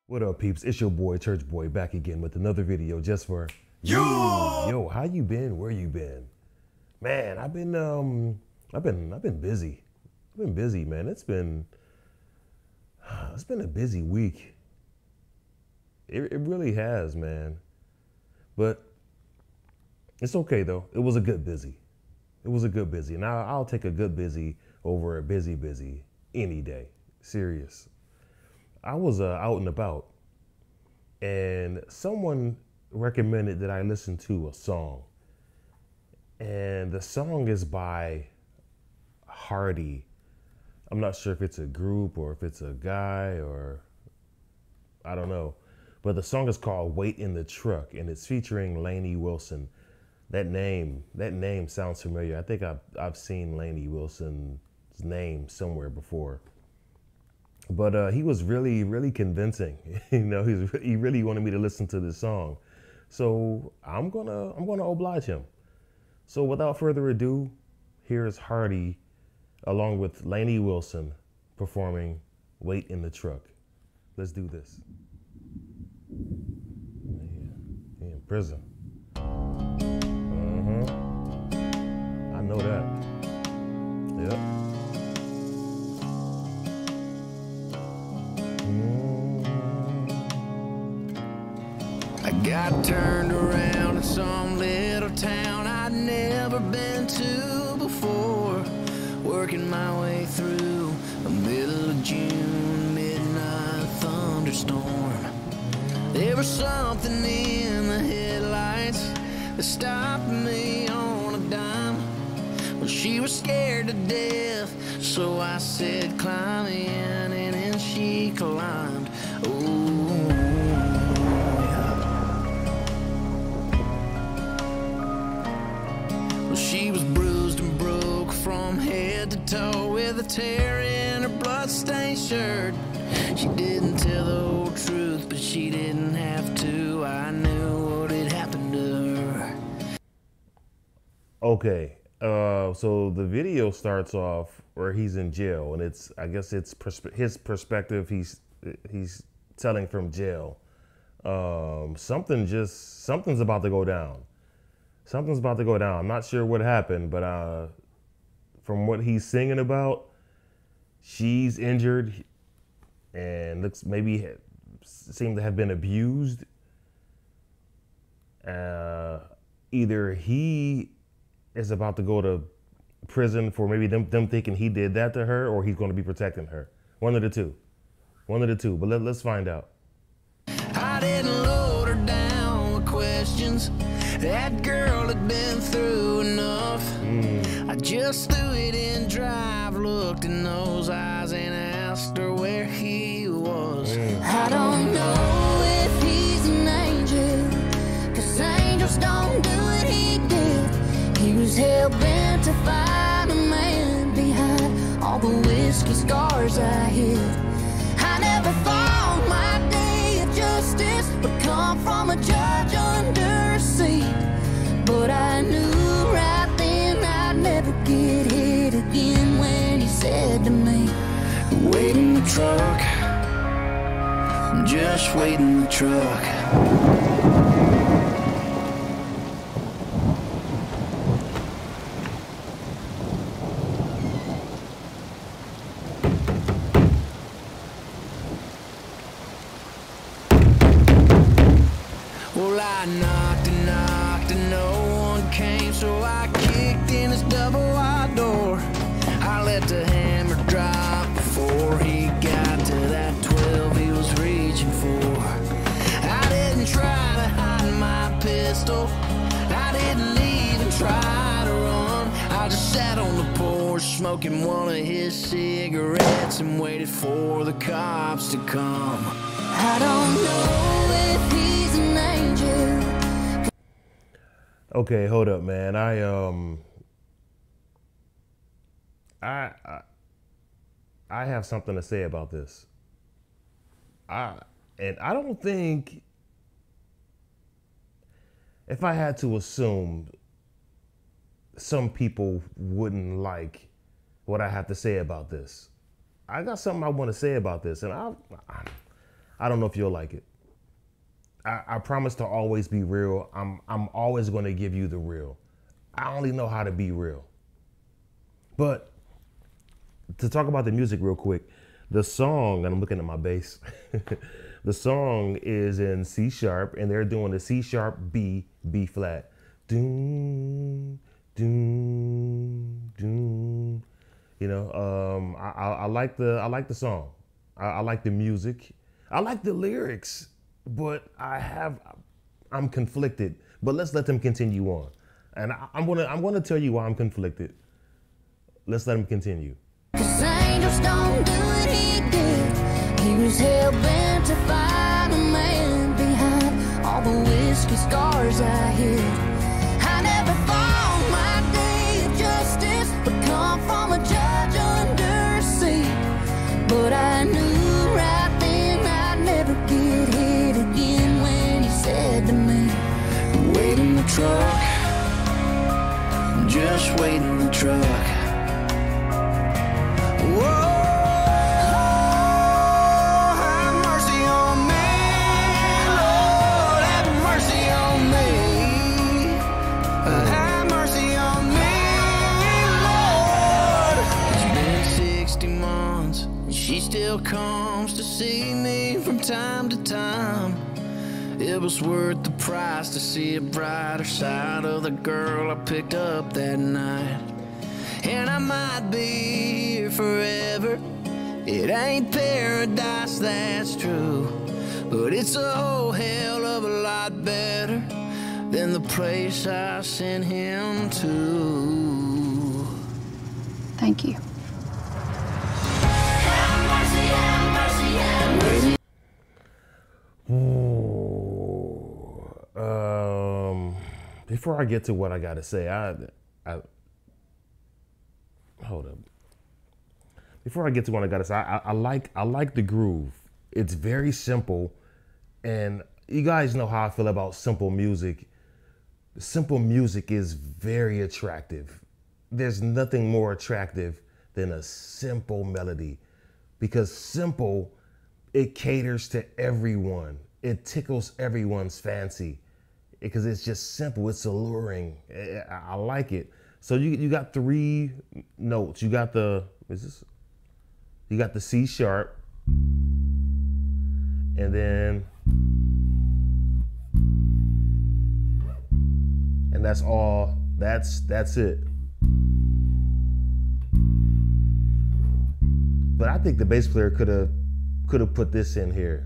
What up, peeps? It's your boy, Church Boy, back again with another video just for you. Yo, how you been? Where you been? Man, I've been busy. I've been busy, man. It's been a busy week. It really has, man. But it's okay though. It was a good busy. It was a good busy, and I'll take a good busy over a busy any day. Serious. I was out and about, and someone recommended that I listen to a song, and the song is by Hardy. I'm not sure if it's a group or if it's a guy or I don't know, but the song is called "Wait in the Truck" and it's featuring LAINEYWILSON. That name sounds familiar. I think I've seen LAINEYWILSON's name somewhere before. But he was really convincing. You know, he really wanted me to listen to this song, so I'm gonna oblige him. So without further ado, here's Hardy, along with LAINEYWILSON, performing "Wait in the Truck." Let's do this. Man, he in prison. I know that. Yep. I got turned around in some little town I'd never been to before, working my way through a middle of June midnight thunderstorm. There was something in the headlights that stopped me on a dime. Well, she was scared to death, so I said, "Climb in," and then she climbed. She was bruised and broke from head to toe, with a tear in her blood-stained shirt. She didn't tell the whole truth, but she didn't have to. I knew what had happened to her. Okay, so the video starts off where he's in jail, and I guess it's his perspective. He's telling from jail. Something's about to go down. Something's about to go down. I'm not sure what happened, but from what he's singing about, she's injured and seemed to have been abused. Either he is about to go to prison for maybe them thinking he did that to her, or he's going to be protecting her. One of the two. One of the two. But let's find out. I didn't load her down with questions. That girl had been through enough. I just threw it in drive, looked in those eyes, and asked her where he was. I don't know if he's an angel, 'cause angels don't do what he did. He was hell-bent to find a man behind all the whiskey scars I hid. I never thought my day of justice would come from a judge under a seat, but I knew right then I'd never get hit again when he said to me, "Wait in the truck, just wait in the truck." Well, I knocked and no one came, so I kicked in his double-wide door. I let the hammer drop before he got to that 12 he was reaching for. I didn't try to hide my pistol, I didn't even try to run. I just sat on the porch smoking one of his cigarettes and waited for the cops to come. I don't know if he's an angel. Okay, hold up, man. I have something to say about this. I don't think, if I had to assume, some people wouldn't like what I have to say about this. I got something I want to say about this, and I don't know if you'll like it. I promise to always be real. I'm always going to give you the real. I only know how to be real. But to talk about the music real quick, the song, and I'm looking at my bass, the song is in C sharp, and they're doing the C sharp, B flat. Doom, doom, doom. You know, I like the song. I like the music. I like the lyrics, but I'm conflicted. But let's let them continue on. And I'm gonna tell you why I'm conflicted. Let's let him continue. 'Cause angels don't do what he did. He was hell-bent to find a man behind all the whiskey scars I hid. I never thought my day of justice would come from a judge under a seat. But I knew right then I'd never get hit again when he said to me, Wait in the truck, just wait in the truck. Whoa, have mercy on me, Lord, have mercy on me. Have mercy on me, Lord. It's been 60 months, and she still comes to see me from time to time. It was worth the price to see a brighter side of the girl I picked up that night. And I might be here forever. It ain't paradise, that's true. But it's a whole hell of a lot better than the place I sent him to. Thank you. have mercy, have mercy, have mercy. Before I get to what I gotta say, I hold up. Before I get to what I gotta say, I like the groove. It's very simple, and you guys know how I feel about simple music. Simple music is very attractive. There's nothing more attractive than a simple melody, because simple, it caters to everyone. It tickles everyone's fancy because it's just simple. It's alluring. I like it. So you got 3 notes. You got the C sharp, and then that's all. That's it. But I think the bass player could have put this in here.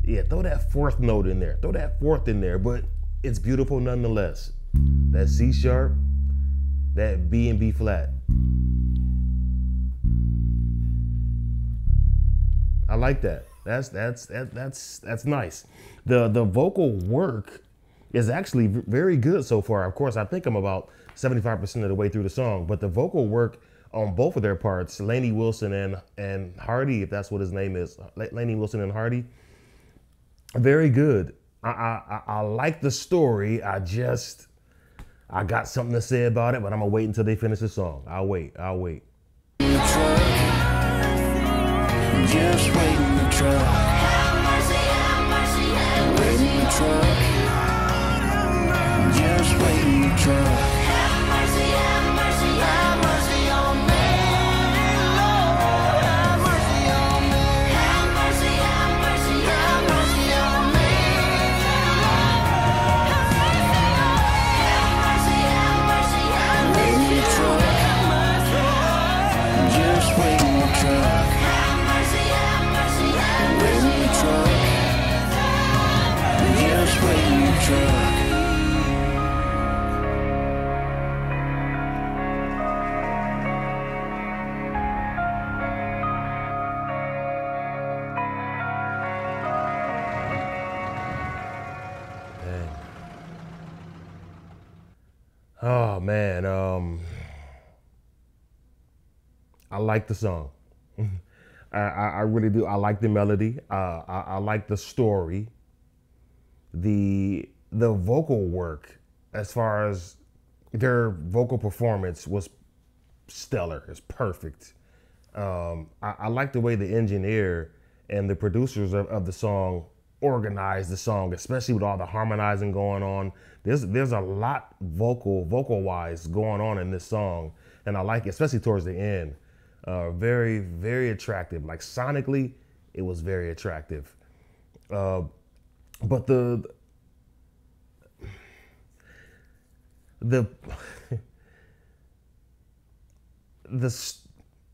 Yeah, throw that 4th note in there. Throw that 4th in there, but it's beautiful nonetheless. That C sharp, that B and B flat. I like that. That's nice. The vocal work is actually very good so far. Of course, I think I'm about 75% of the way through the song, but the vocal work on both of their parts, Lainey Wilson and Hardy, if that's what his name is, Lainey Wilson and Hardy, very good. I like the story. I got something to say about it, but I'm gonna wait until they finish the song. I'll wait. Just wait in the truck. Have mercy, have mercy, have Wait in the truck. Just wait in the truck. Have mercy, have mercy, have mercy on me, Lord, have mercy on me. have mercy, have mercy, have mercy on me, have mercy, have mercy, have Wait in mercy the truck. Just wait in the truck. have mercy, have mercy, have Wait in the truck. Just wait in the truck. Dang. Oh man, I like the song. I really do. I like the melody. I like the story. The vocal work, as far as their vocal performance, was stellar. It's perfect. I like the way the engineer and the producers of the song organized the song, especially with all the harmonizing going on. There's a lot vocal wise going on in this song, and I like it, especially towards the end. Very, very attractive. Like sonically, it was very attractive. But the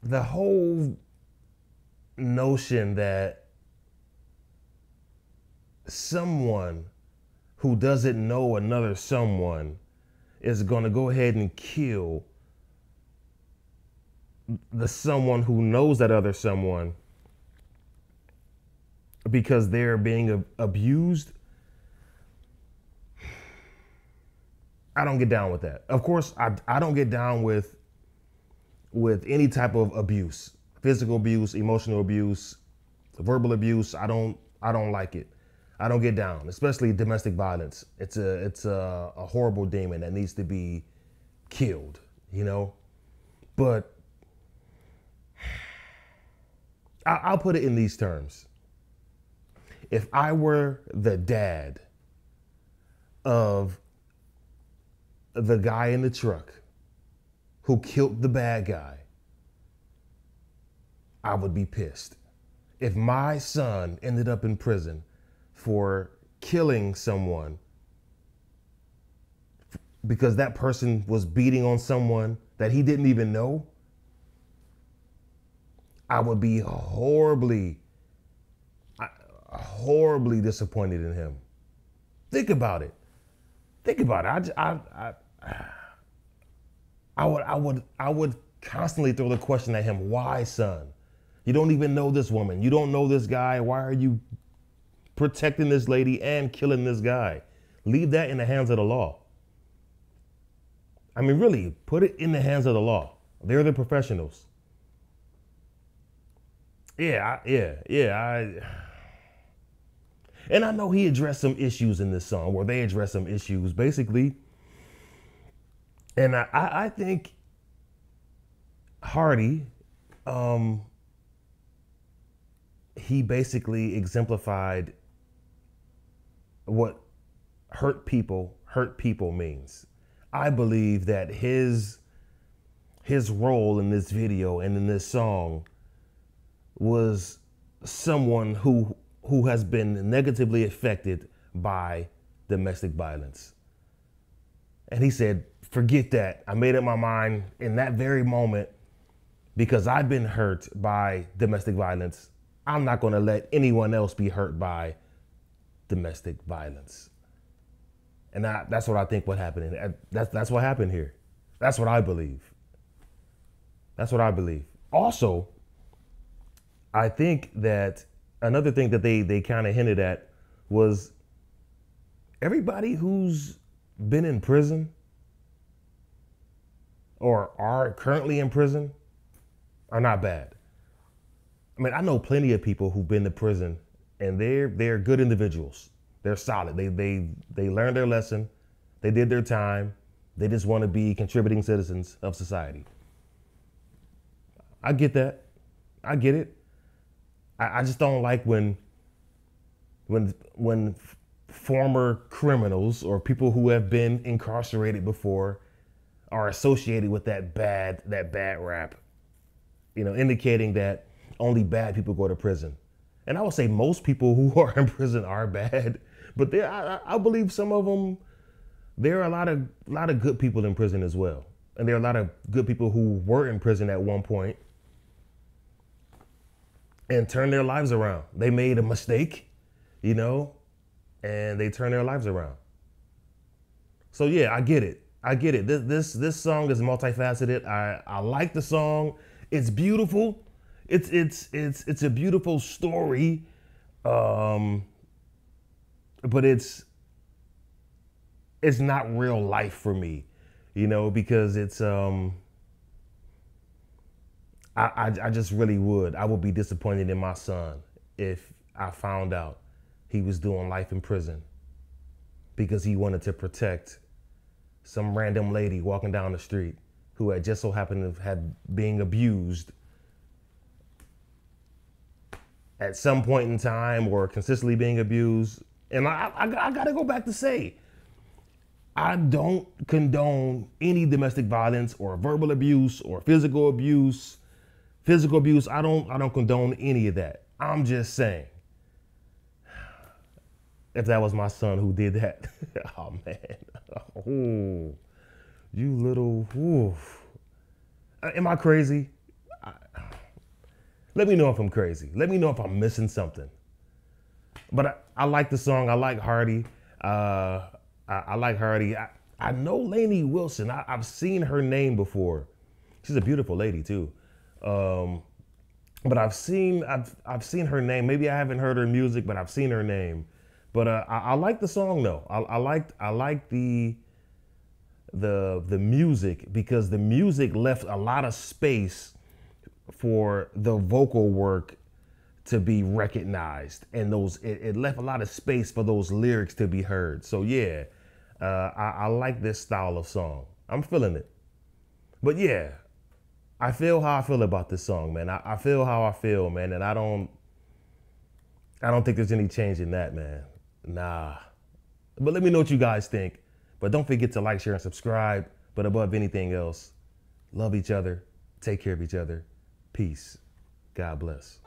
the whole notion that someone who doesn't know another someone is going to go ahead and kill the someone who knows that other someone because they're being abused. I don't get down with that. Of course, I don't get down with any type of abuse, physical abuse, emotional abuse, verbal abuse. I don't like it. I don't get down, especially domestic violence. It's a horrible demon that needs to be killed, you know? But I'll put it in these terms. If I were the dad of the guy in the truck who killed the bad guy, I would be pissed. If my son ended up in prison for killing someone because that person was beating on someone that he didn't even know, I would be horribly disappointed in him. Think about it. I would constantly throw the question at him, why, son? You don't even know this woman. You don't know this guy. Why are you protecting this lady and killing this guy? Leave that in the hands of the law. I mean, really, put it in the hands of the law. They're the professionals. And I know he addressed some issues in this song, where they addressed some issues, basically. And I think Hardy, he basically exemplified what hurt people means. I believe that his role in this video and in this song was someone who has been negatively affected by domestic violence. And he said, forget that. I made up my mind in that very moment because I've been hurt by domestic violence. I'm not going to let anyone else be hurt by domestic violence. And that's what I think what happened. That's what happened here. That's what I believe. That's what I believe. Also, I think that another thing that they kind of hinted at was everybody who's been in prison or are currently in prison are not bad. I mean, I know plenty of people who've been to prison and they're good individuals. They're solid. They learned their lesson. They did their time. They just want to be contributing citizens of society. I get that. I get it. I just don't like when former criminals or people who have been incarcerated before are associated with that bad rap, you know, indicating that only bad people go to prison. And I would say most people who are in prison are bad, but I believe some of them, there are a lot of good people in prison as well. And there are a lot of good people who were in prison at one point and turned their lives around. They made a mistake, you know, and they turned their lives around. So yeah, I get it. I get it. This song is multifaceted. I like the song. It's beautiful. It's a beautiful story. But it's not real life for me, you know, because it's I just really would. I would be disappointed in my son if I found out he was doing life in prison because he wanted to protect some random lady walking down the street who had just so happened to had being abused at some point in time or consistently being abused. And I gotta go back to say, I don't condone any domestic violence or verbal abuse or physical abuse. Physical abuse, I don't condone any of that. I'm just saying, if that was my son who did that, oh man, oh, you little, oof. Am I crazy? Let me know if I'm crazy. Let me know if I'm missing something. But I like the song. I like Hardy. I like Hardy. I know Lainey Wilson. I've seen her name before. She's a beautiful lady too. But I've seen her name. Maybe I haven't heard her music, but I've seen her name. But I like the song though. I like the music, because the music left a lot of space for the vocal work to be recognized, and it left a lot of space for those lyrics to be heard. So yeah, I like this style of song. I'm feeling it. But yeah, I feel how I feel about this song, man. I feel how I feel, man, and I don't think there's any change in that, man. Nah. But let me know what you guys think. But don't forget to like, share, and subscribe. But above anything else, love each other, take care of each other. Peace. God bless.